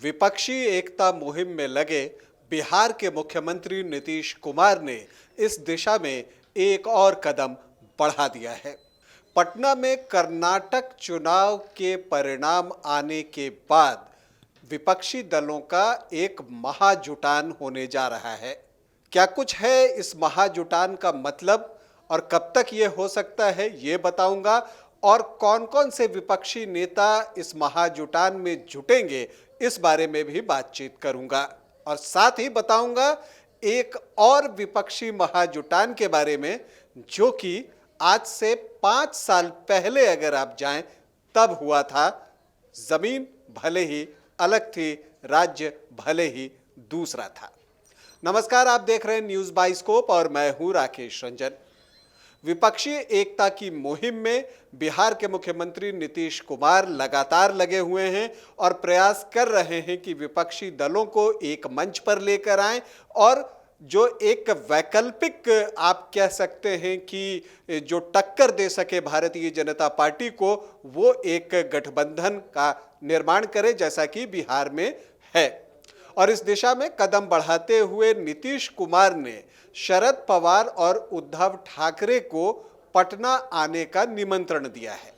विपक्षी एकता मुहिम में लगे बिहार के मुख्यमंत्री नीतीश कुमार ने इस दिशा में एक और कदम बढ़ा दिया है। पटना में कर्नाटक चुनाव के परिणाम आने के बाद विपक्षी दलों का एक महाजुटान होने जा रहा है। क्या कुछ है इस महाजुटान का मतलब और कब तक ये हो सकता है ये बताऊंगा, और कौन कौन से विपक्षी नेता इस महाजुटान में जुटेंगे इस बारे में भी बातचीत करूंगा। और साथ ही बताऊंगा एक और विपक्षी महाजुटान के बारे में जो कि आज से 5 साल पहले अगर आप जाएं तब हुआ था। जमीन भले ही अलग थी, राज्य भले ही दूसरा था। नमस्कार, आप देख रहे हैं न्यूज़ बाइस्कोप और मैं हूं राकेश रंजन। विपक्षी एकता की मुहिम में बिहार के मुख्यमंत्री नीतीश कुमार लगातार लगे हुए हैं और प्रयास कर रहे हैं कि विपक्षी दलों को एक मंच पर लेकर आएं और जो एक वैकल्पिक आप कह सकते हैं कि जो टक्कर दे सके भारतीय जनता पार्टी को, वो एक गठबंधन का निर्माण करे जैसा कि बिहार में है। और इस दिशा में कदम बढ़ाते हुए नीतीश कुमार ने शरद पवार और उद्धव ठाकरे को पटना आने का निमंत्रण दिया है।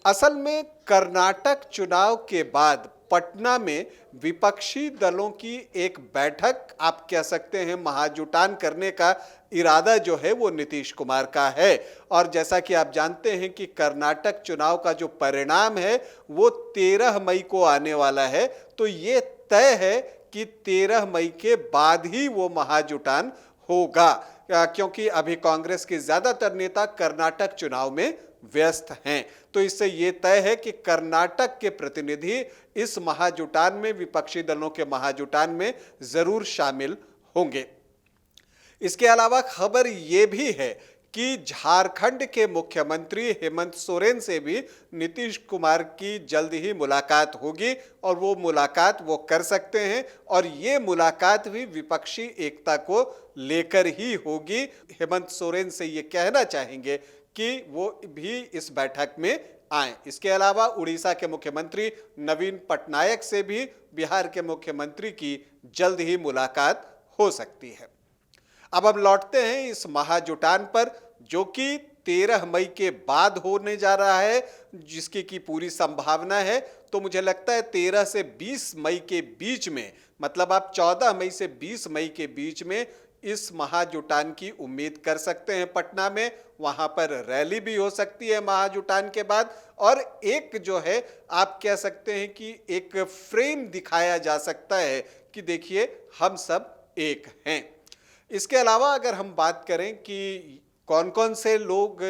असल में कर्नाटक चुनाव के बाद पटना में विपक्षी दलों की एक बैठक आप कह सकते हैं महाजुटान करने का इरादा जो है वो नीतीश कुमार का है। और जैसा कि आप जानते हैं कि कर्नाटक चुनाव का जो परिणाम है वो 13 मई को आने वाला है, तो ये तय है कि 13 मई के बाद ही वो महाजुटान होगा, क्योंकि अभी कांग्रेस के ज्यादातर नेता कर्नाटक चुनाव में व्यस्त हैं। तो इससे ये तय है कि कर्नाटक के प्रतिनिधि इस महाजुटान में, विपक्षी दलों के महाजुटान में जरूर शामिल होंगे। इसके अलावा खबर ये भी है कि झारखंड के मुख्यमंत्री हेमंत सोरेन से भी नीतीश कुमार की जल्द ही मुलाकात होगी और वो मुलाकात वो कर सकते हैं और ये मुलाकात भी विपक्षी एकता को लेकर ही होगी। हेमंत सोरेन से ये कहना चाहेंगे कि वो भी इस बैठक में आए। इसके अलावा उड़ीसा के मुख्यमंत्री नवीन पटनायक से भी बिहार के मुख्यमंत्री की जल्द ही मुलाकात हो सकती है। अब हम लौटते हैं इस महाजुटान पर जो कि 13 मई के बाद होने जा रहा है, जिसकी की पूरी संभावना है। तो मुझे लगता है 13 से 20 मई के बीच में, मतलब आप 14 मई से 20 मई के बीच में इस महाजुटान की उम्मीद कर सकते हैं। पटना में वहां पर रैली भी हो सकती है महाजुटान के बाद, और एक जो है आप कह सकते हैं कि एक फ्रेम दिखाया जा सकता है कि देखिए हम सब एक हैं। इसके अलावा अगर हम बात करें कि कौन कौन से लोग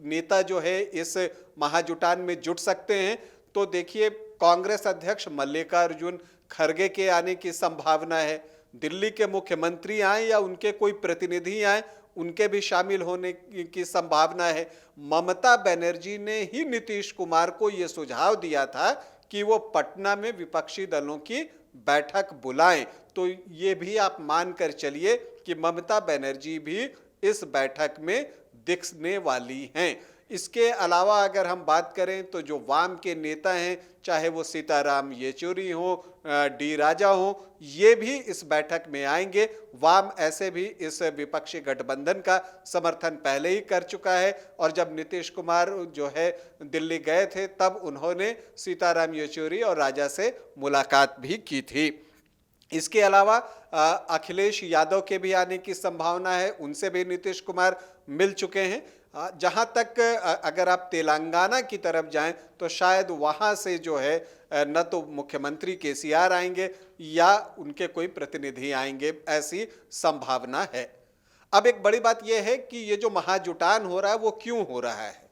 नेता जो है इस महाजुटान में जुट सकते हैं, तो देखिए कांग्रेस अध्यक्ष मल्लिकार्जुन खड़गे के आने की संभावना है। दिल्ली के मुख्यमंत्री आए या उनके कोई प्रतिनिधि आए, उनके भी शामिल होने की संभावना है। ममता बनर्जी ने ही नीतीश कुमार को यह सुझाव दिया था कि वो पटना में विपक्षी दलों की बैठक बुलाएं, तो ये भी आप मानकर चलिए कि ममता बनर्जी भी इस बैठक में दिखने वाली हैं। इसके अलावा अगर हम बात करें तो जो वाम के नेता हैं, चाहे वो सीताराम येचुरी हो, डी राजा हो, ये भी इस बैठक में आएंगे। वाम ऐसे भी इस विपक्षी गठबंधन का समर्थन पहले ही कर चुका है और जब नीतीश कुमार जो है दिल्ली गए थे तब उन्होंने सीताराम येचुरी और राजा से मुलाकात भी की थी। इसके अलावा अखिलेश यादव के भी आने की संभावना है, उनसे भी नीतीश कुमार मिल चुके हैं। जहां तक अगर आप तेलंगाना की तरफ जाएं तो शायद वहां से जो है न तो मुख्यमंत्री केसीआर आएंगे या उनके कोई प्रतिनिधि आएंगे, ऐसी संभावना है। अब एक बड़ी बात यह है कि ये जो महाजुटान हो रहा है वो क्यों हो रहा है,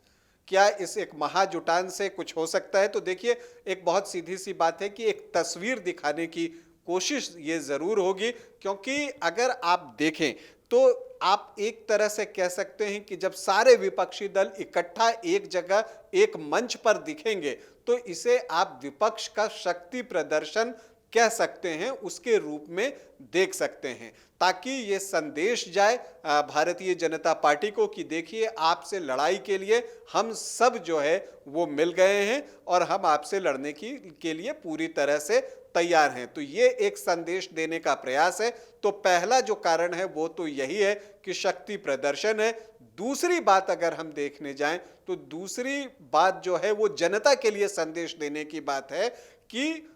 क्या इस एक महाजुटान से कुछ हो सकता है? तो देखिए एक बहुत सीधी सी बात है कि एक तस्वीर दिखाने की कोशिश ये जरूर होगी, क्योंकि अगर आप देखें तो आप एक तरह से कह सकते हैं कि जब सारे विपक्षी दल इकट्ठा एक जगह एक मंच पर दिखेंगे तो इसे आप विपक्ष का शक्ति प्रदर्शन कह सकते हैं, उसके रूप में देख सकते हैं, ताकि ये संदेश जाए भारतीय जनता पार्टी को कि देखिए आपसे लड़ाई के लिए हम सब जो है वो मिल गए हैं और हम आपसे लड़ने के लिए पूरी तरह से तैयार हैं। तो ये एक संदेश देने का प्रयास है। तो पहला जो कारण है वो तो यही है कि शक्ति प्रदर्शन है। दूसरी बात अगर हम देखने जाएं तो दूसरी बात जो है वो जनता के लिए संदेश देने की बात है कि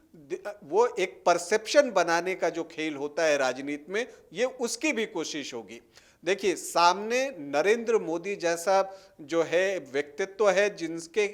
वो एक परसेप्शन बनाने का जो खेल होता है राजनीति में, ये उसकी भी कोशिश होगी। देखिए, सामने नरेंद्र मोदी जैसा जो है व्यक्तित्व है जिनके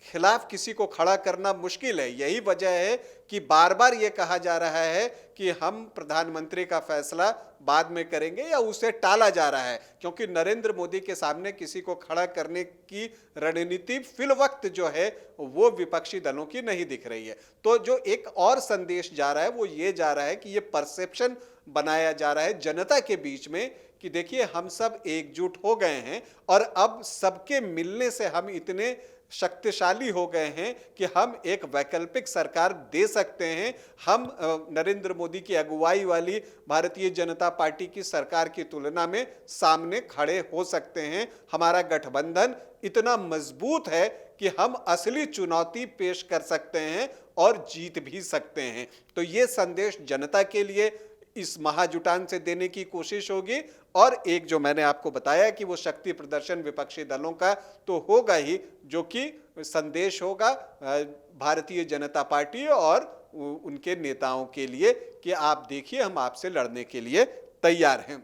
खिलाफ किसी को खड़ा करना मुश्किल है। यही वजह है कि बार बार ये कहा जा रहा है कि हम प्रधानमंत्री का फैसला बाद में करेंगे या उसे टाला जा रहा है, क्योंकि नरेंद्र मोदी के सामने किसी को खड़ा करने की रणनीति फिल वक्त जो है वो विपक्षी दलों की नहीं दिख रही है। तो जो एक और संदेश जा रहा है वो ये जा रहा है कि ये परसेप्शन बनाया जा रहा है जनता के बीच में कि देखिए, हम सब एकजुट हो गए हैं और अब सबके मिलने से हम इतने शक्तिशाली हो गए हैं कि हम एक वैकल्पिक सरकार दे सकते हैं। हम नरेंद्र मोदी की अगुवाई वाली भारतीय जनता पार्टी की सरकार की तुलना में सामने खड़े हो सकते हैं। हमारा गठबंधन इतना मजबूत है कि हम असली चुनौती पेश कर सकते हैं और जीत भी सकते हैं। तो ये संदेश जनता के लिए इस महाजुटान से देने की कोशिश होगी। और एक जो मैंने आपको बताया कि वो शक्ति प्रदर्शन विपक्षी दलों का तो होगा ही, जो कि संदेश होगा भारतीय जनता पार्टी और उनके नेताओं के लिए कि आप देखिए, हम आपसे लड़ने के लिए तैयार हैं।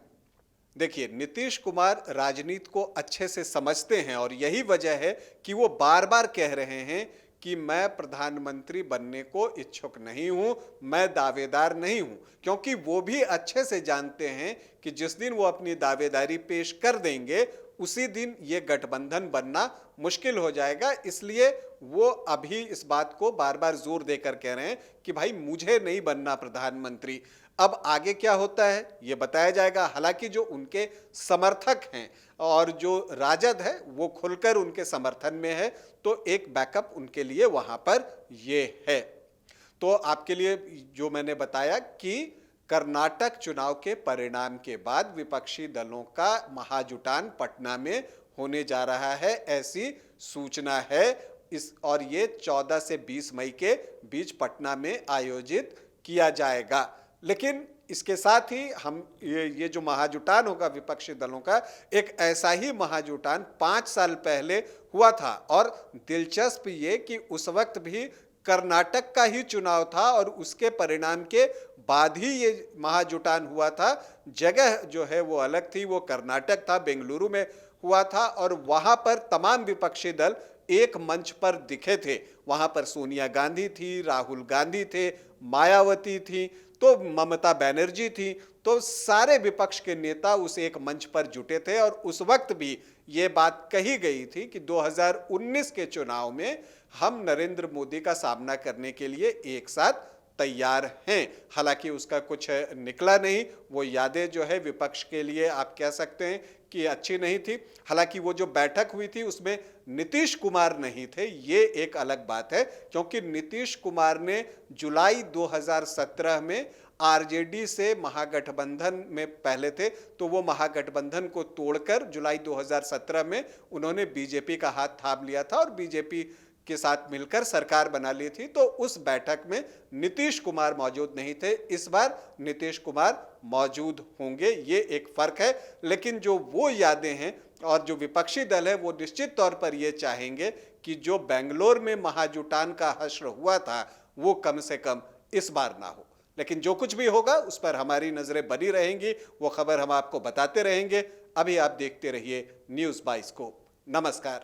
देखिए, नीतीश कुमार राजनीति को अच्छे से समझते हैं और यही वजह है कि वो बार बार कह रहे हैं कि मैं प्रधानमंत्री बनने को इच्छुक नहीं हूं, मैं दावेदार नहीं हूं, क्योंकि वो भी अच्छे से जानते हैं कि जिस दिन वो अपनी दावेदारी पेश कर देंगे उसी दिन ये गठबंधन बनना मुश्किल हो जाएगा। इसलिए वो अभी इस बात को बार बार जोर देकर कह रहे हैं कि भाई मुझे नहीं बनना प्रधानमंत्री। अब आगे क्या होता है ये बताया जाएगा। हालांकि जो उनके समर्थक हैं और जो राजद है वो खुलकर उनके समर्थन में है, तो एक बैकअप उनके लिए वहां पर ये है। तो आपके लिए जो मैंने बताया कि कर्नाटक चुनाव के परिणाम के बाद विपक्षी दलों का महाजुटान पटना में होने जा रहा है, ऐसी सूचना है। और ये 14 से 20 मई के बीच पटना में आयोजित किया जाएगा। लेकिन इसके साथ ही हम ये जो महाजुटान होगा विपक्षी दलों का, एक ऐसा ही महाजुटान 5 साल पहले हुआ था। और दिलचस्प ये कि उस वक्त भी कर्नाटक का ही चुनाव था और उसके परिणाम के बाद ही ये महाजुटान हुआ था। जगह जो है वो अलग थी, वो कर्नाटक था, बेंगलुरु में हुआ था और वहां पर तमाम विपक्षी दल एक मंच पर दिखे थे। वहां पर सोनिया गांधी थी, राहुल गांधी थे, मायावती थी, तो ममता बनर्जी थी। तो सारे विपक्ष के नेता उस एक मंच पर जुटे थे और उस वक्त भी ये बात कही गई थी कि 2019 के चुनाव में हम नरेंद्र मोदी का सामना करने के लिए एक साथ तैयार हैं। हालांकि उसका कुछ निकला नहीं। वो यादें जो है विपक्ष के लिए आप कह सकते हैं कि अच्छी नहीं थी। हालांकि वो जो बैठक हुई थी उसमें नीतीश कुमार नहीं थे, ये एक अलग बात है, क्योंकि नीतीश कुमार ने जुलाई 2017 में आरजेडी से महागठबंधन में पहले थे, तो वो महागठबंधन को तोड़कर जुलाई 2017 में उन्होंने बीजेपी का हाथ थाम लिया था और बीजेपी के साथ मिलकर सरकार बना ली थी। तो उस बैठक में नीतीश कुमार मौजूद नहीं थे। इस बार नीतीश कुमार मौजूद होंगे, ये एक फर्क है। लेकिन जो वो यादें हैं और जो विपक्षी दल है वो निश्चित तौर पर ये चाहेंगे कि जो बेंगलोर में महाजुटान का हश्र हुआ था वो कम से कम इस बार ना हो। लेकिन जो कुछ भी होगा उस पर हमारी नजरें बनी रहेंगी, वो खबर हम आपको बताते रहेंगे। अभी आप देखते रहिए न्यूज़ बाइस्कोप। नमस्कार।